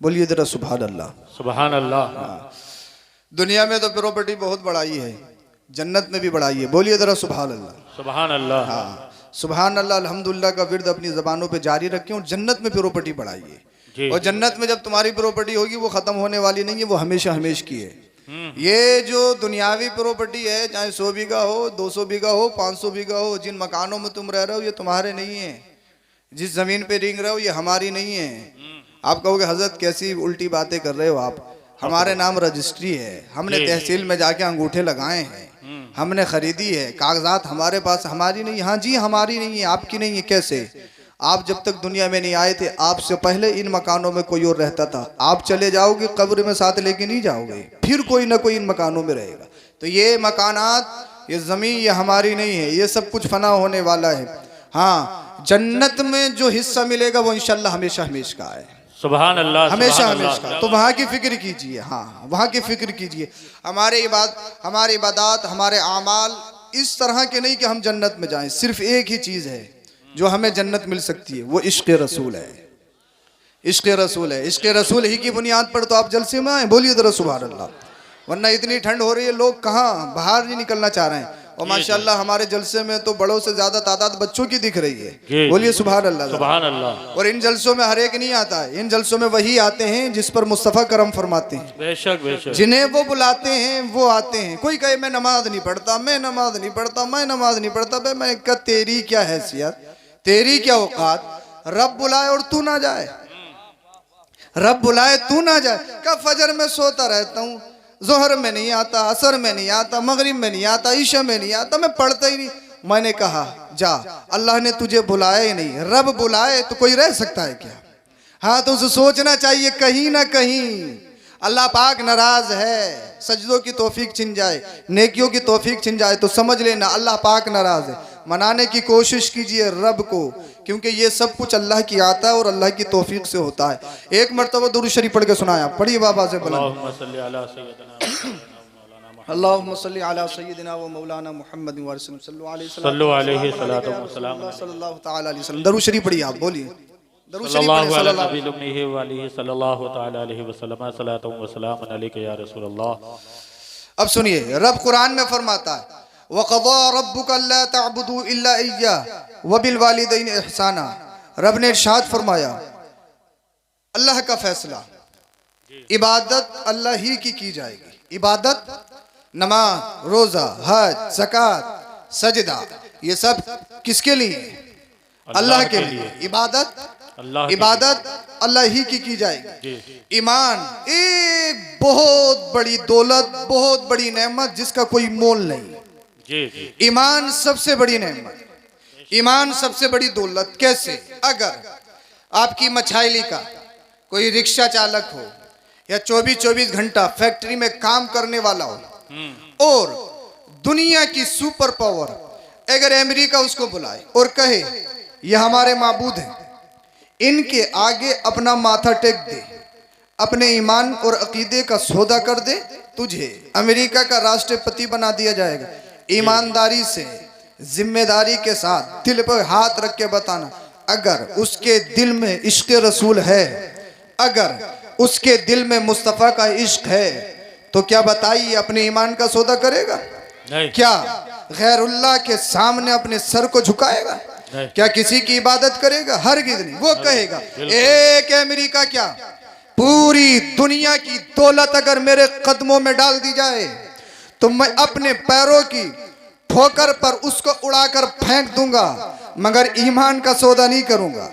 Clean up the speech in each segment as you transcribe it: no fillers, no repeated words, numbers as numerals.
बोलिए जरा सुभान अल्लाह। सुभान अल्लाह। दुनिया में तो प्रॉपर्टी बहुत बढ़ाई है, जन्नत में भी बढ़ाई है। बोलिए जरा सुभान अल्लाह। सुभान अल्लाह। हाँ, सुभान अल्लाह अल्हम्दुलिल्लाह का विर्द अपनी जबानों पे जारी रखें और जन्नत में प्रॉपर्टी बढ़ाइए। और जन्नत में जब तुम्हारी प्रॉपर्टी होगी वो खत्म होने वाली नहीं है, वो हमेशा हमेश की है। ये जो दुनियावी प्रॉपर्टी है, चाहे 100 बीघा हो, 200 बीघा हो, 500 बीघा हो, जिन मकानों में तुम रह रहे हो ये तुम्हारे नहीं है। जिस जमीन पे रेंग रहे हो ये हमारी नहीं है। आप कहोगे हजरत कैसी उल्टी बातें कर रहे हो आप, हमारे नाम रजिस्ट्री है, हमने तहसील में जाके अंगूठे लगाए हैं, हमने खरीदी है, कागजात हमारे पास, हमारी नहीं। हाँ जी हमारी नहीं है, आपकी नहीं है। कैसे? आप जब तक दुनिया में नहीं आए थे आपसे पहले इन मकानों में कोई और रहता था। आप चले जाओगे कब्र में साथ लेके नहीं जाओगे, फिर कोई ना कोई इन मकानों में रहेगा। तो ये मकानात, ये ज़मीन ये हमारी नहीं है, ये सब कुछ फना होने वाला है। हाँ, जन्नत में जो हिस्सा मिलेगा वो इंशाल्लाह हमेशा हमेशा का है। सुभान अल्लाह। हमेशा हमेशा। तो वहाँ की फिक्र कीजिए। हाँ, वहाँ की फिक्र कीजिए। हमारे इबादत हमारे आमाल इस तरह के नहीं कि हम जन्नत में जाएं। सिर्फ एक ही चीज़ है जो हमें जन्नत मिल सकती है, वो इश्क़ रसूल है। इश्क़ रसूल है। इश्क़ रसूल ही की बुनियाद पर तो आप जलसे में आए। बोलिए जरा सुभान अल्लाह। वरना इतनी ठंड हो रही है, लोग कहाँ बाहर नहीं निकलना चाह रहे हैं। और माशाल्लाह हमारे जलसे में तो बड़ों से ज्यादा तादाद बच्चों की दिख रही है। बोलिए सुभान अल्लाह। सुभान अल्लाह। और इन जलसों में हर एक नहीं आता है, इन जलसों में वही आते हैं जिस पर मुस्तफ़ा करम फरमाते हैं। बेशक बेशक। जिन्हें वो बुलाते हैं वो आते हैं। कोई कहे मैं नमाज नहीं पढ़ता, मैं नमाज नहीं पढ़ता, मैं नमाज नहीं पढ़ता। भाई मैं कहा तेरी क्या हैसियत, तेरी क्या औकात। रब बुलाए और तू ना जाए, रब बुलाए तू ना जाए। कब फजर में सोता रहता हूँ, जोहर में नहीं आता, असर में नहीं आता, मगरिब में नहीं आता, ईशा में नहीं आता, मैं पढ़ता ही नहीं। मैंने कहा जा, अल्लाह ने तुझे बुलाया ही नहीं, रब बुलाए तो कोई रह सकता है क्या? हाँ, तो उसे सोचना चाहिए कहीं ना कहीं अल्लाह पाक नाराज है। सजदों की तौफीक छिन जाए, नेकियों की तौफीक छिन जाए तो समझ लेना अल्लाह पाक नाराज है। मनाने की कोशिश कीजिए रब को, क्योंकि ये सब कुछ अल्लाह की आता है और अल्लाह की तौफीक से होता है। एक मरतबा दुरूद शरीफ पढ़ के सुनाया। पढ़िए बाबा से बुलंद। अल्लाहुम्मा सल्ली अला सय्यिदिना व मौलाना मुहम्मद व सल्लल्लाहु अलैहि वसल्लम। दुरूद शरीफ पढ़िए आप। बोलिए दुरूद शरीफ पढ़िए। अब सुनिए, रब कुरान में फरमाता है वक़ज़ा रब्बुका अल्ला तअबुदू इल्ला इय्याहु व बिल वालिदैनि इहसाना। रब ने इरशाद फरमाया, अल्लाह का फैसला, इबादत अल्लाह ही की जाएगी। इबादत, नमाज, रोज़ा, हज, ज़कात, सजदा, ये सब किसके लिए? अल्लाह के लिए। इबादत अल्लाह ही की जाएगी। ईमान एक बहुत बड़ी दौलत, बहुत बड़ी नेमत जिसका कोई मोल नहीं। ईमान सबसे बड़ी नेमत, ईमान सबसे बड़ी दौलत। कैसे? अगर आपकी मछाइली का कोई रिक्शा चालक हो या 24-24 घंटा फैक्ट्री में काम करने वाला हो और दुनिया की सुपर पावर अगर अमेरिका उसको बुलाए और कहे ये हमारे माबूद हैं, इनके आगे अपना माथा टेक दे, अपने ईमान और अकीदे का सौदा कर दे, तुझे अमेरिका का राष्ट्रपति बना दिया जाएगा। ईमानदारी से, जिम्मेदारी के साथ दिल पर हाथ रख के बताना, अगर उसके दिल में इश्क रसूल है, अगर उसके दिल में मुस्तफ़ा का इश्क है, तो क्या बताइए अपने ईमान का सौदा करेगा? क्या गैरुल्लाह के सामने अपने सर को झुकाएगा? क्या किसी की इबादत करेगा? हरगिज़ नहीं। वो कहेगा एक अमेरिका क्या, पूरी दुनिया की दौलत अगर मेरे कदमों में डाल दी जाए तो मैं अपने पैरों की ठोकर पर उसको उड़ाकर फेंक दूंगा, मगर ईमान का सौदा नहीं करूंगा,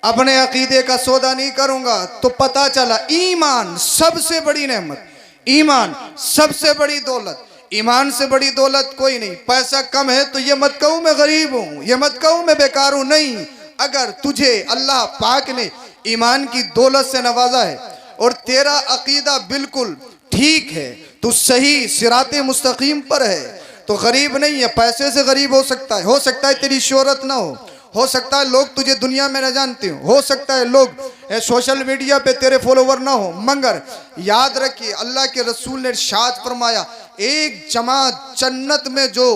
अपने अकीदे का सौदा नहीं करूंगा। तो पता चला ईमान सबसे बड़ी नेमत, ईमान सबसे बड़ी दौलत। ईमान से बड़ी दौलत कोई नहीं। पैसा कम है तो ये मत कहूं मैं गरीब हूं, ये मत कहूं मैं बेकार हूं। नहीं, अगर तुझे अल्लाह पाक ने ईमान की दौलत से नवाजा है और तेरा अकीदा बिल्कुल ठीक है, तू सही सिराते मुस्तकीम पर है, तो गरीब नहीं है। पैसे से गरीब हो सकता है तेरी शोहरत ना हो सकता है लोग तुझे दुनिया में न जानते हो सकता है लोग सोशल मीडिया पे तेरे फॉलोवर ना हो, मगर याद रखिए अल्लाह के रसूल ने इरशाद फरमाया, एक जमात जन्नत में जो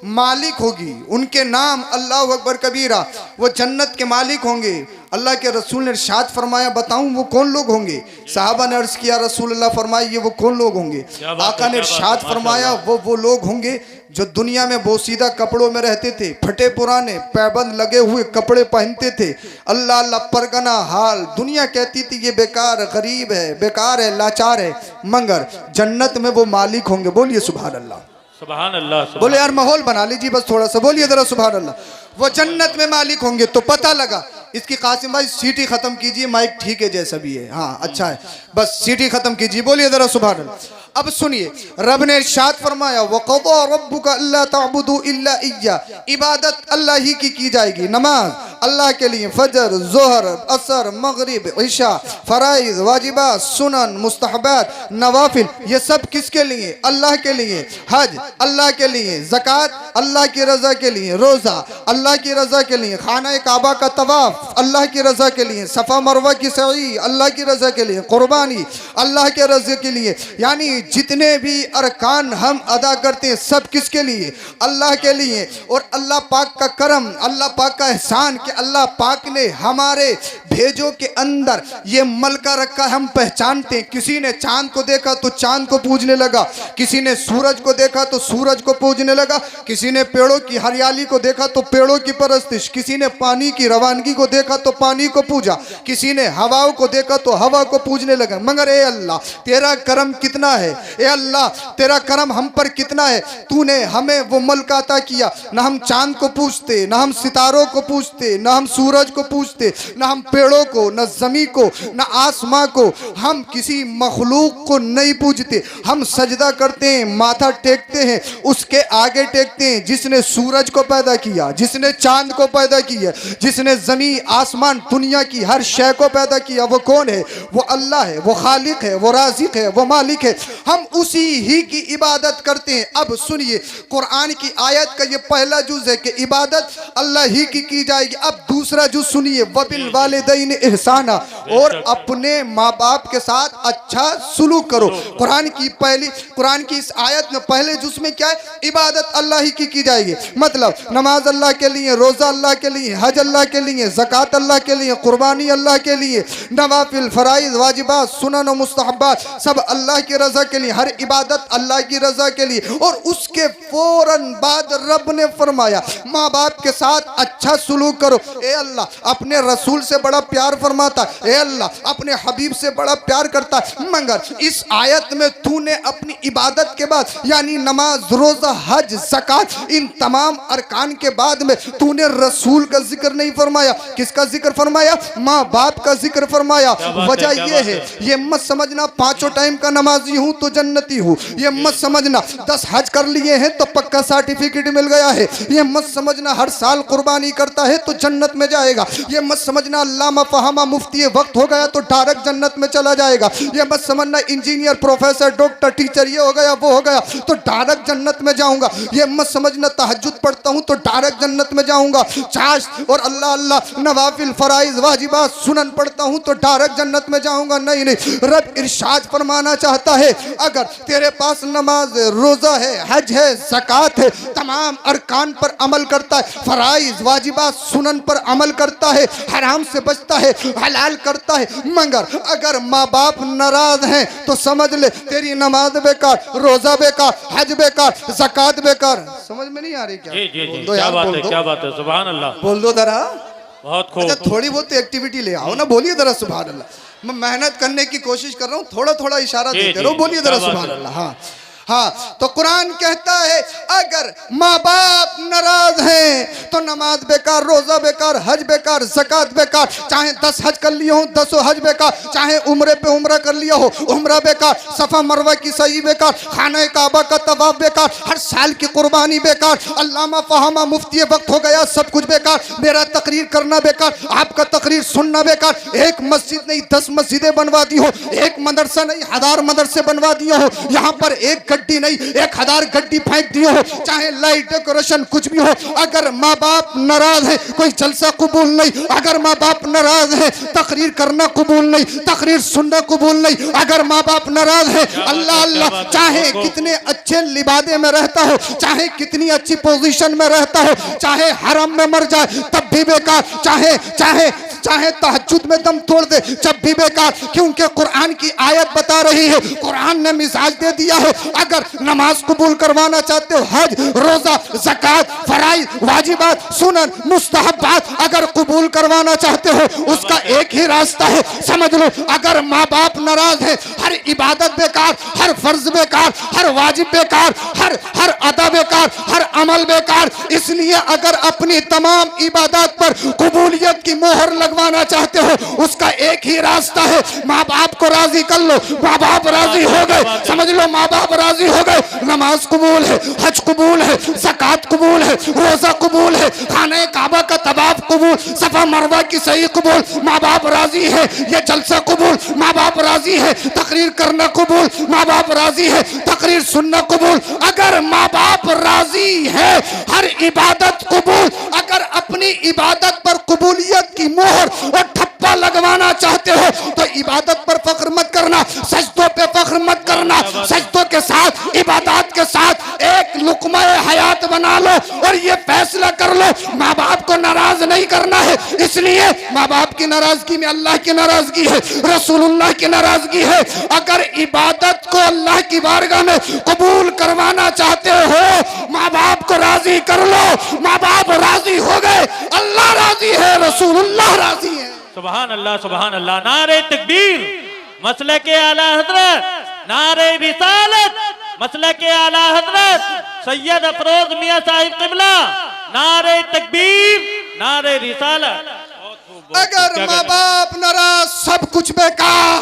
मालिक होगी उनके नाम अल्लाह अकबर कबीरा, वो जन्नत के मालिक होंगे। अल्लाह के रसूल ने इरशाद फरमाया, बताऊं वो कौन लोग होंगे? साहबा ने अर्ज किया, रसूल अल्लाह फरमाया ये वो कौन लोग होंगे? क्या बात है, आका ने क्या बात है, इरशाद फरमाया वो लोग होंगे जो दुनिया में बोसीदा कपड़ों में रहते थे, फटे पुराने पैबंद लगे हुए कपड़े पहनते थे। अल्लाह अल्लाह परगना हाल, दुनिया कहती थी ये बेकार गरीब है, बेकार है, लाचार है, मगर जन्नत में वो मालिक होंगे। बोलिए सुभान अल्लाह। सुभान अल्लाह, सुभान बोले यार माहौल बना लीजिए बस थोड़ा सा, बोलिए जरा सुभान अल्लाह। वो जन्नत में मालिक होंगे। तो पता लगा, इसकी कासिम भाई सीटी खत्म कीजिए, माइक ठीक है जैसा भी है, हाँ अच्छा है, बस सीटी खत्म कीजिए, बोलिए जरा सुभान अल्लाह। अब सुनिए, रब ने इरशाद फरमाया, वक़ज़ा रब्बुका अल्ला तअबुदू इल्ला इय्या, इबादत अल्लाह ही की जाएगी। नमाज अल्लाह के लिए, फजर, ज़ोहर, असर, मगरिब, इशा, फराइज, वाजिबात, सुनन, मुस्तहबात, नवाफिल, ये सब किसके लिए? अल्लाह के लिए। हज अल्लाह के लिए, ज़कात अल्लाह की रज़ा के लिए, रोज़ा अल्लाह की रज़ा के लिए, खाना काबा का तवाफ अल्लाह की रज़ा के लिए, सफ़ा मरवा की सई अल्लाह की रज़ा के लिए, कुर्बानी अल्लाह के रज़ा के लिए। यानी जितने भी अरकान हम अदा करते हैं सब किसके लिए? अल्लाह के लिए। और अल्लाह पाक का करम, अल्लाह पाक का एहसान कि अल्लाह पाक ने हमारे भेजों के अंदर ये मलका रखा, हम पहचानते हैं। किसी ने चांद को देखा तो चांद को पूजने लगा, किसी ने सूरज को देखा तो सूरज को पूजने लगा, किसी ने पेड़ों की हरियाली को देखा तो पेड़ों की परस्तिश, किसी ने पानी की रवानगी को देखा तो पानी को पूजा, किसी ने हवाओं को देखा तो हवा को पूजने लगा। मगर ए अल्लाह तेरा करम कितना है, ए अल्लाह तेरा करम हम पर कितना है। तूने हमें वो मलका अता किया, ना हम चांद को पूजते, ना हम सितारों को पूजते, ना हम सूरज को पूजते, ना हम पेड़ों को, ना जमी को, ना आसमां को, हम किसी मखलूक को नहीं पूजते। हम सजदा करते हैं, माथा टेकते हैं, उसके आगे टेकते हैं जिसने सूरज को पैदा किया, जिसने चांद को पैदा किया, जिसने जमी आसमान दुनिया की हर शय को पैदा किया। वो कौन है? वो अल्लाह है, वो खालिक है, वो राज़िक है, वो मालिक है। हम उसी ही की इबादत करते हैं। अब सुनिए, कुरान की आयत का ये पहला जुज है कि इबादत अल्लाह ही की जाएगी। अब दूसरा जुज सुनिए, वबिल वालिदैन एहसाना, और अपने माँ बाप के साथ अच्छा सुलूक करो। कुरान की इस आयत में पहले जुज में क्या है? इबादत अल्लाह ही की जाएगी। मतलब नमाज अल्लाह के लिए, रोज़ा अल्लाह के लिए, हज अल्लाह के लिए, ज़कात अल्लाह के लिए, कुर्बानी अल्लाह के लिए, नवाफिल, फराइज, वाजिबात, सुनन और मुस्तहबात सब अल्लाह की रज़ा के लिए, हर इबादत अल्लाह की रज़ा के लिए। और उसके फौरन बाद रब ने फरमाया माँ बाप के साथ अच्छा सुलूक करो। ए अल्लाह अपने रसूल से बड़ा प्यार फरमाता है, ए अल्लाह अपने हबीब से बड़ा प्यार करता है। मगर इस आयत में तूने अपनी इबादत के बाद यानी नमाज, रोज़ा, हज, ज़कात, इन तमाम अरकान के बाद में तूने रसूल का जिक्र नहीं फरमाया। किसका जिक्र फरमाया? माँ बाप का जिक्र फरमाया। वजह यह है, ये मत समझना पांचों टाइम का नमाजी हूँ तो जन्नती हूँ, ये मत समझना 10 हज कर लिए हैं तो पक्का सर्टिफिकेट मिल गया है, ये मत समझना हर साल कुर्बानी करता है तो जन्नत में जाएगा, ये मत समझना अल्लामा फहामा मुफ्ती वक्त हो गया तो डायरेक्ट जन्नत में चला जाएगा, ये मत समझना इंजीनियर, प्रोफेसर, डॉक्टर, टीचर ये हो गया वो हो गया तो डायरेक्ट जन्नत में जाऊंगा, ये मत समझना तहज्जुद पढ़ता हूँ तो डायरेक्ट जन्नत में जाऊंगा, चाश और अल्लाह अल्लाह नवाफिल, फराइज, वाजिबात, सुनन पढ़ता हूँ तो डायरेक्ट जन्नत में जाऊंगा। नहीं नहीं, रब इरशाद फरमाना चाहता है अगर तेरे पास नमाज है, रोज़ा है, हज है, ज़कात है, तमाम अरकान पर अमल करता है, फराइज, वाजिबात, सुनन पर अमल करता है, हराम से बचता है, हलाल करता है, मगर अगर माँ बाप नाराज हैं तो समझ ले तेरी नमाज बेकार, रोज़ा बेकार, हज बेकार, ज़कात बेकार। समझ में नहीं आ रही क्या? जी जी जी, बोल दो क्या यार, बात बोल है, दो। क्या बात है, सुभान अल्लाह, बोल दो जरा। बहुत खूब। अच्छा थोड़ी बहुत एक्टिविटी ले आओ ना, बोलिए जरा सुभान अल्लाह। मैं मेहनत करने की कोशिश कर रहा हूँ, थोड़ा थोड़ा इशारा जी, देते जी, रहो, बोलिए जरा क्या बात सुभान है। अल्लाह। हाँ हाँ, तो कुरान कहता है अगर माँ बाप नाराज हैं तो नमाज बेकार, रोज़ा बेकार, हज बेकार, ज़कात बेकार, चाहे 10 हज कर लिए हो 10 हज बेकार, चाहे उम्रे पे उम्रा कर लिया हो उम्रा बेकार, सफ़ा मरवा की सई बेकार, खाना काबा का तवाफ बेकार, हर साल की कुर्बानी बेकार, अल्लामा फहामा मुफ्ती वक्त हो गया सब कुछ बेकार, मेरा तकरीर करना बेकार, आपका तकरीर सुनना बेकार, एक मस्जिद नहीं 10 मस्जिदें बनवा दी हो, एक मदरसा नहीं 1000 मदरसे बनवा दिए हो, यहाँ पर एक गड्डी नहीं, 1000 गड्डी फेंक दिए हो, चाहे लाइट डेकोरेशन कुछ भी हो, अगर माँ बाप नाराज है कोई जलसा कबूल नहीं। अगर माँ बाप नाराज है तकरीर करना कबूल नहीं, तकरीर सुनना कबूल नहीं। अगर माँ बाप नाराज है अल्लाह अल्लाह चाहे कितने अच्छे लिबादे में रहता हो, चाहे कितनी अच्छी पोजीशन में रहता हो, चाहे हरम में मर जाए तब भी बेकार, चाहे चाहे चाहे तहज्जुद में दम तोड़ दे जब भी बेकार, क्योंकि कुरान की आयत बता रही है, कुरान ने मिजाज दे दिया है। अगर नमाज कबूल करवाना चाहते हो, हज, रोजा, ज़कात, फराइज, वाजिबात, सुनन, मुस्तहब्बात अगर कबूल करवाना चाहते हो, उसका एक ही रास्ता है, समझ लो। अगर माँ बाप नाराज है, हर इबादत बेकार, हर फर्ज बेकार, हर वाजिब बेकार, हर अदा बेकार, हर अमल बेकार। इसलिए अगर अपनी तमाम इबादत पर कबूलियत की मोहर लगवाना चाहते हो, उसका एक ही रास्ता है, माँ बाप को राजी कर लो। माँ बाप राजी हो गए, समझ लो माँ बाप राजी हो गए, नमाज कबूल है, हज कबूल है, ज़कात कबूल है, रोजा कबूल है, खाने काबा का तवाफ कबूल, सफा मरवा की सही कबूल, माँ बाप राजी है, ये जलसा कबूल, माँ बाप राजी है, तकरीर करना कबूल, माँ बाप राजी है, तकरीर सुनना कबूल। अगर माँ बाप राजी है, हर इबादत कबूल। अगर अपनी इबादत पर कबूलियत की मोहर और ठप्पा लगवाना चाहते हो तो इबादत पर फख्र मत करना, सजदों पे फख्र मत करना, सजदों के साथ इबादत के साथ एक लुक़मा हयात बना लो और ये फैसला कर लो माँ बाप को नाराज नहीं करना है। इसलिए माँ बाप की नाराजगी में अल्लाह की नाराजगी है, रसूलुल्लाह की नाराजगी है। अगर इबादत को अल्लाह की बारगाह में कबूल करवाना चाहते हो, माँ बाप को राजी कर लो। माँ बाप राजी हो गए, अल्लाह राजी है, रसूलुल्लाह राजी है। सुभान अल्लाह, सुभान अल्लाह। नारे तकबीर, मसले के आला हजरत, नारे रिसालत, मसले के आला हजरत सैयद अफरोज मियां साहिब किबला, नारे तकबीर, नारे रिसालत। अगर माँ बाप नाराज सब कुछ बेकार,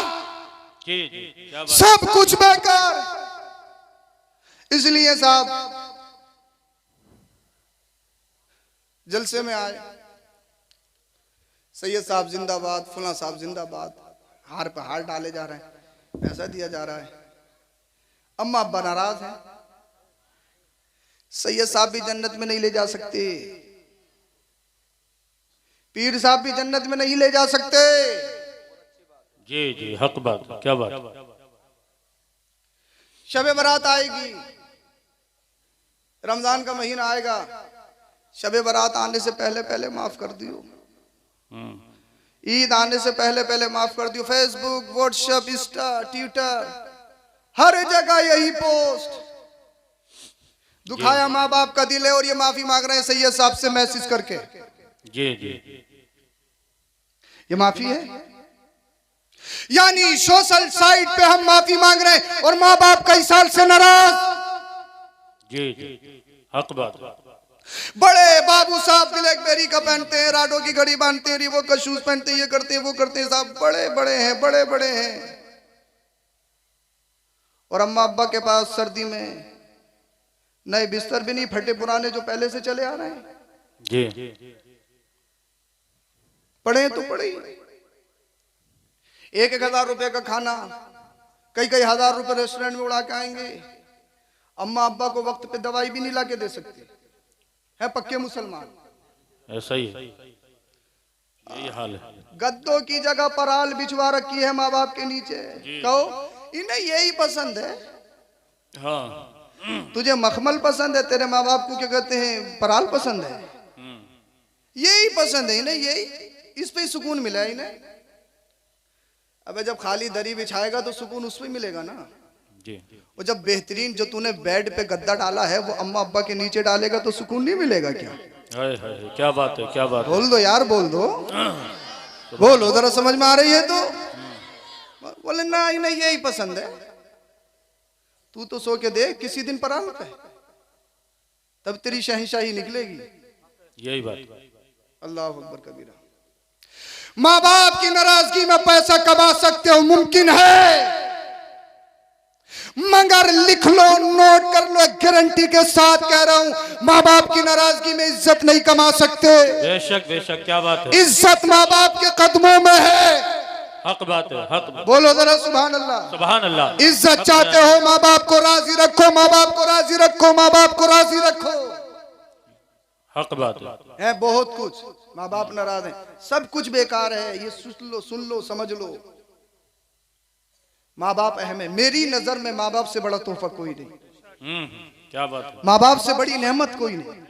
जी जी, क्या बात। सब कुछ बेकार। इसलिए साहब जलसे में आए, सैयद साहब जिंदाबाद, फुला साहब जिंदाबाद, हार पे हार डाले जा रहे हैं, पैसा दिया जा रहा है। अम्मा अब्बा नाराज हैं, सैयद साहब भी जन्नत में नहीं ले जा सकते, पीर साहब भी जन्नत में नहीं ले जा सकते। जी जी, हक बात, क्या बात। शबे बारात आएगी, रमजान का महीना आएगा, शबे बारात आने से पहले पहले माफ कर दियो, ईद आने से पहले पहले माफ कर दियो। फेसबुक, व्हाट्सएप, इंस्टा, ट्विटर, हर जगह यही पोस्ट, दुखाया माँ बाप का दिल है और ये माफी मांग रहे हैं सैयद साहब से मैसेज करके। जी जी, ये माफी है, यानी सोशल साइट पे हम माफी मांग रहे हैं और माँ बाप कई साल से नाराज। जी जी, हक बात। बड़े बाबू साहब ब्लैकबेरी का पहनते हैं, राडो की घड़ी बांधते हैं, रिबॉक का शूज पहनते हैं, ये करते हैं वो करते हैं, साहब बड़े बड़े हैं, बड़े बड़े हैं। और अम्मा अब्बा के पास सर्दी में नए बिस्तर भी नहीं, फटे पुराने जो पहले से चले आ रहे हैं। जी, पढ़े तो पढ़े, 1,000 रुपए का खाना कई हजार रुपए रेस्टोरेंट में उड़ा के आएंगे। अम्मा अब्बा को वक्त पे दवाई भी नहीं ला के दे सकते, है पक्के मुसलमान। ऐसा ही है, यही हाल है। गद्दों की जगह पराल बिछवा रखी है माँ बाप के नीचे। कहो इन्हें यही पसंद है। हाँ, तुझे मखमल पसंद है, तेरे माँ बाप को क्या कहते हैं, पराल पसंद है। यही पसंद है इन्हें, यही, इस पे सुकून मिला है इन्हें। अबे जब खाली दरी बिछाएगा तो सुकून उस पे मिलेगा ना। जी। और जब बेहतरीन जो तूने बेड पे गद्दा डाला है वो अम्मा अब्बा के नीचे डालेगा तो सुकून नहीं मिलेगा क्या? हाय हाय, क्या बात है, क्या बात है। बोल दो यार, बोल दो, बोलो जरा, समझ में आ रही है तो। बोले ना इन्हें यही पसंद है। तू तो सो के देख किसी दिन पराल पे, तब तेरी शहंशाही निकलेगी। यही बात। अल्लाह अकबर कबीरा। माँ बाप की नाराजगी में पैसा कमा सकते हो, मुमकिन है, मगर लिख लो, नोट कर लो, गारंटी के साथ कह रहा हूं, माँ बाप की नाराजगी में इज्जत नहीं कमा सकते। बेशक बेशक, क्या बात है। इज्जत माँ बाप के कदमों में है। हक बात है, हक बात। बोलो जरा सुभान अल्लाह। सुभान अल्लाह। इज्जत चाहते हो, माँ बाप को राजी रखो, माँ बाप को राजी रखो, माँ बाप को राजी रखो। हक बात है। बहुत कुछ माँ बाप नाराज हैं, सब कुछ बेकार है, ये सुन लो समझ लो। माँ बाप अहम है। मेरी नजर में माँ बाप से बड़ा तोहफा कोई नहीं। क्या बात है। माँ बाप से बड़ी नेमत कोई नहीं।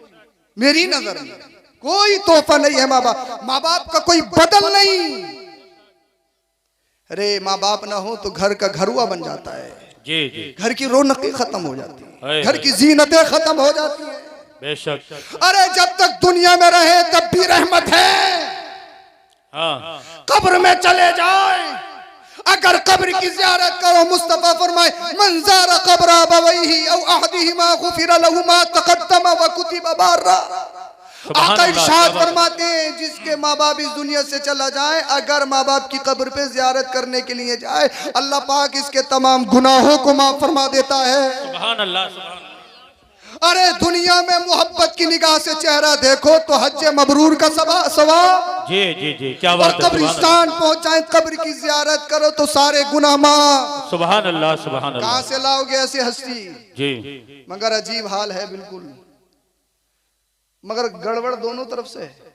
मेरी नजर में कोई तोहफा नहीं है माँ बाप। माँ बाप का कोई बदल नहीं। अरे माँ बाप ना हो तो घर का घरुआ बन जाता है। जी जी। घर की रौनकें खत्म हो जाती है, है, घर की जीनतें खत्म हो जाती है। बेशक। अरे जब तक दुनिया में रहे तब भी रहमत है। हाँ। कब्र में चले जाए, अगर कब्र की जियारत करो, मुस्तफा फरमाए मन ज़ारा क़ब्र अबवैहि औ अहदिहिमा गुफ़िर लहु मा तक़द्दम व कुतिबा बार्रा। आका इरशाद फरमाते हैं जिसके माँ बाप इस दुनिया से चला जाए, अगर माँ बाप की कब्र पे जियारत करने के लिए जाए, अल्लाह पाक इसके तमाम गुनाहों को माफ फरमा देता है। सुभान अल्लाह, सुभान अल्लाह। अरे दुनिया में मोहब्बत की निगाह से चेहरा देखो तो हज मबरूर का सवाब। जी जी जी, क्या बात है। कब्रिस्तान पहुंचाए, कब्र की जियारत करो तो सारे गुनाह माफ। सुभान अल्लाह, सुभान अल्लाह। कहां से लाओगे ऐसी हस्ती? जी। मगर अजीब हाल है बिल्कुल, मगर गड़बड़ दोनों तरफ से है,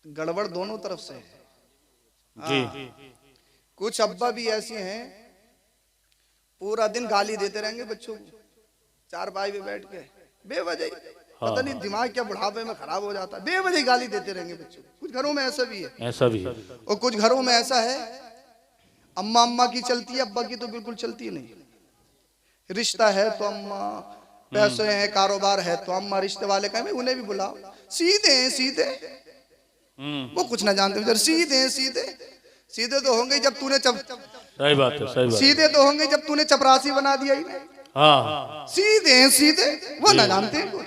गड़बड़ दोनों तरफ से है। जी। कुछ अब्बा भी ऐसे हैं पूरा दिन गाली देते रहेंगे बच्चों को, चार पाई पे बैठ के बेवजह। पता नहीं दिमाग क्या बुढ़ापे में खराब हो जाता है, बेवजह गाली देते रहेंगे बच्चों को। कुछ घरों में ऐसा भी है, ऐसा भी है। और कुछ घरों में ऐसा है अम्मा अम्मा की चलती है, अब्बा की तो बिल्कुल चलती नहीं। रिश्ता है तो अम्मा, पैसे हैं, कारोबार है तो अम्मा, रिश्ते वाले कहें उन्हें भी बुलाओ। सीधे हैं सीधे, वो कुछ ना जानते, सीधे हैं सीधे। सीधे तो होंगे जब तूने सही बात है, सही बात। सीधे तो होंगे जब तूने चपरासी बना दिया ही नहीं। हाँ। सीधे हैं सीधे, वो ना जानते हैं कुछ।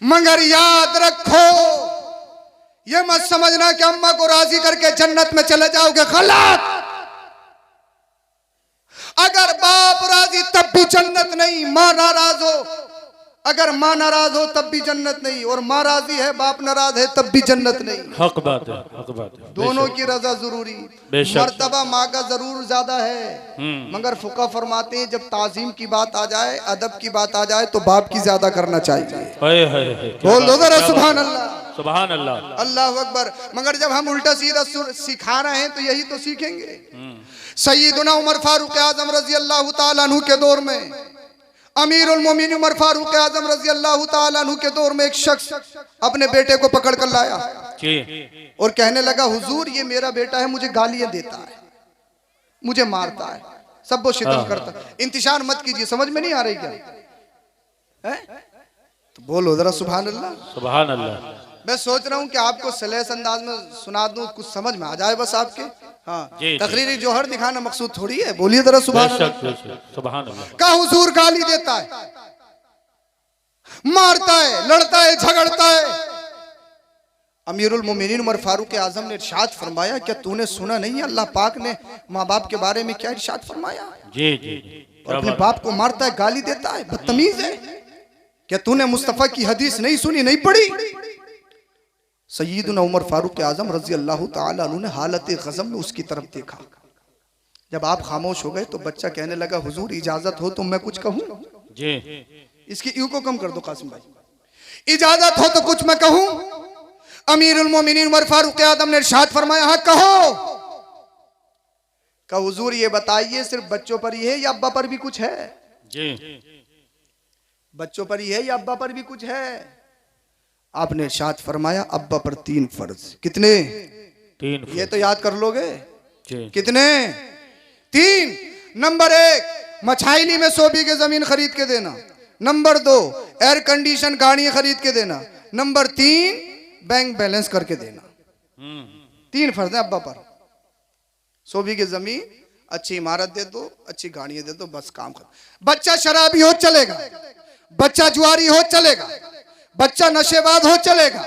मगर याद रखो, ये मत समझना कि अम्मा को राजी करके जन्नत में चले जाओगे, गलत। अगर बाप राजी तब भी जन्नत नहीं, मां नाराज हो, अगर मां नाराज हो तब भी जन्नत नहीं, और मां राजी है बाप नाराज है तब भी जन्नत नहीं। हक बात है, हक बात है। दोनों की रजा जरूरी। मर्तबा माँ का जरूर ज्यादा है, मगर फुका फरमाते हैं जब ताजीम की बात आ जाए, अदब की बात आ जाए तो बाप की ज्यादा करना चाहिए। बोल दो जरा सुभान अल्लाह, सुभान अल्लाह, अल्लाह अकबर। मगर जब हम उल्टा सीधा सिखा रहे हैं तो यही तो सीखेंगे। सैयदना उमर फारूक आजम रजी अल्लाह तआला अन्हु के दौर में, अमीरुल मोमिनीन उमर फारूक आजम रजी अल्लाह तआला अन्हु के दौर में एक शख्स अपने बेटे को पकड़ कर लाया और कहने लगा, हुजूर ये मेरा बेटा है, मुझे गालियां देता है, मुझे मारता है, सब वो शितम करता है। इंतशार मत कीजिए, समझ में नहीं आ रही क्या है? तो बोलो जरा सुभान अल्लाह, सुभान अल्लाह। मैं सोच रहा हूँ कि आपको सलेस अंदाज में सुना दूं, कुछ समझ में आ जाए बस आपके। हाँ, तकरीरी जोहर दिखाना मकसूद थोड़ी है। बोलिए जरा सुभान अल्लाह, सुभान अल्लाह। का हुजूर गाली देता है, मारता है, लड़ता है, झगड़ता है। अमीरुल मोमिनीन उमर फारूक आजम ने इरशाद फरमाया, क्या तूने सुना नहीं अल्लाह पाक ने माँ बाप के बारे में क्या इरशाद फरमाया? जी जी। और अपने बाप को मारता है, गाली देता है, बदतमीज है। क्या तूने मुस्तफा की हदीस नहीं सुनी, नहीं पढ़ी? सय्यदना उमर फारूक आजम रजी अल्लाह तआला अन्हु ने हालत गज़ब में उसकी तरफ देखा। जब आप खामोश हो गए तो बच्चा कहने लगा, हुजूर इजाजत हो तो मैं कुछ कहूं? जी। इसकी यू को कम कर दो कासिम भाई, इजाजत हो तो कुछ मैं कहूं? अमीरुल मोमिनीन उमर फारूक आजम ने इरशाद फरमाया, हाँ कहो। का हुजूर ये बताइए सिर्फ बच्चों पर ही है या अब्बा पर भी कुछ है? जी। बच्चों पर ही है या अब्बा पर भी कुछ है? आपने इरशाद फरमाया, अब्बा पर 3 फर्ज। कितने? 3। ये तो याद कर लोगे। जी। कितने? 3। नंबर 1, मछाइली में 100 बीघे जमीन खरीद के देना। नंबर 2, एयर कंडीशन गाड़ी खरीद के देना। नंबर 3, बैंक बैलेंस करके देना। 3 फर्ज है अब्बा पर। 100 बीघे जमीन, अच्छी इमारत दे दो, अच्छी गाड़ियां दे दो, बस काम कर। बच्चा शराबी हो चलेगा, बच्चा जुआरी हो चलेगा, बच्चा नशेबाज हो चलेगा,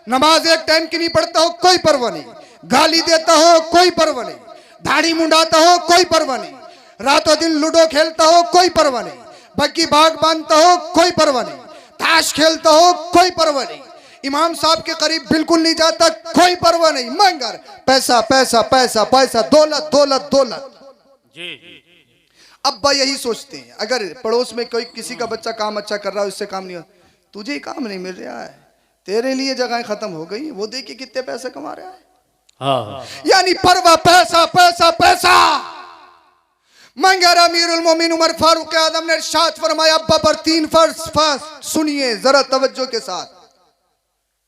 नमाज एक टाइम की नहीं पढ़ता हो कोई परवाह नहीं, गाली देता हो कोई परवाह नहीं, दाढ़ी मुंडाता हो कोई परवाह नहीं, रातों दिन लूडो खेलता हो कोई परवाह नहीं, बग्गी बाग बांधता हो कोई परवाह नहीं, ताश खेलता हो कोई परवाह नहीं, इमाम साहब के करीब बिल्कुल नहीं जाता, कोई परवाह नहीं, मंगर पैसा पैसा पैसा पैसा, दौलत दौलत दौलत। जी जी अब्बा यही सोचते हैं, अगर पड़ोस में कोई किसी का बच्चा काम अच्छा कर रहा है, उससे काम नहीं हो, तुझे ही काम नहीं मिल रहा है, तेरे लिए जगहें खत्म हो गई, वो देखिए कितने पैसे कमा रहा है। हाँ यानी परवा पैसा पैसा पैसा। मंगर अमीरुल मोमिन उमर फारूक आजम ने इरशाद फरमाया, अब्बा पर 3 फर्ज सुनिए जरा तवज्जो के साथ।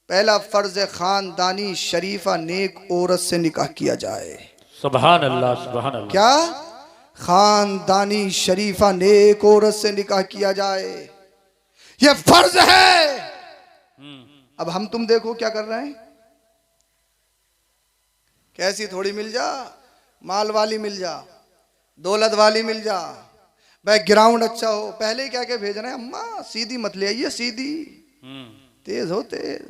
पहला फर्ज है खानदानी शरीफा नेक औरत से निकाह किया जाए। सुभान अल्लाह सुभान अल्लाह। क्या? खानदानी शरीफा नेक औरत से निकाह किया जाए, यह फर्ज है। अब हम तुम देखो क्या कर रहे हैं, कैसी थोड़ी मिल जा, माल वाली मिल जा, दौलत वाली मिल जा, बैकग्राउंड अच्छा हो, पहले क्या क्या भेज रहे हैं, अम्मा सीधी मत ले आइए, सीधी तेज हो, तेज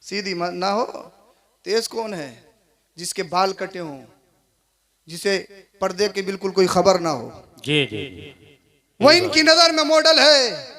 सीधी मत ना हो। तेज कौन है? जिसके बाल कटे हों, जिसे पर्दे की बिल्कुल कोई खबर ना हो, जी जी वो इनकी नजर में मॉडल है।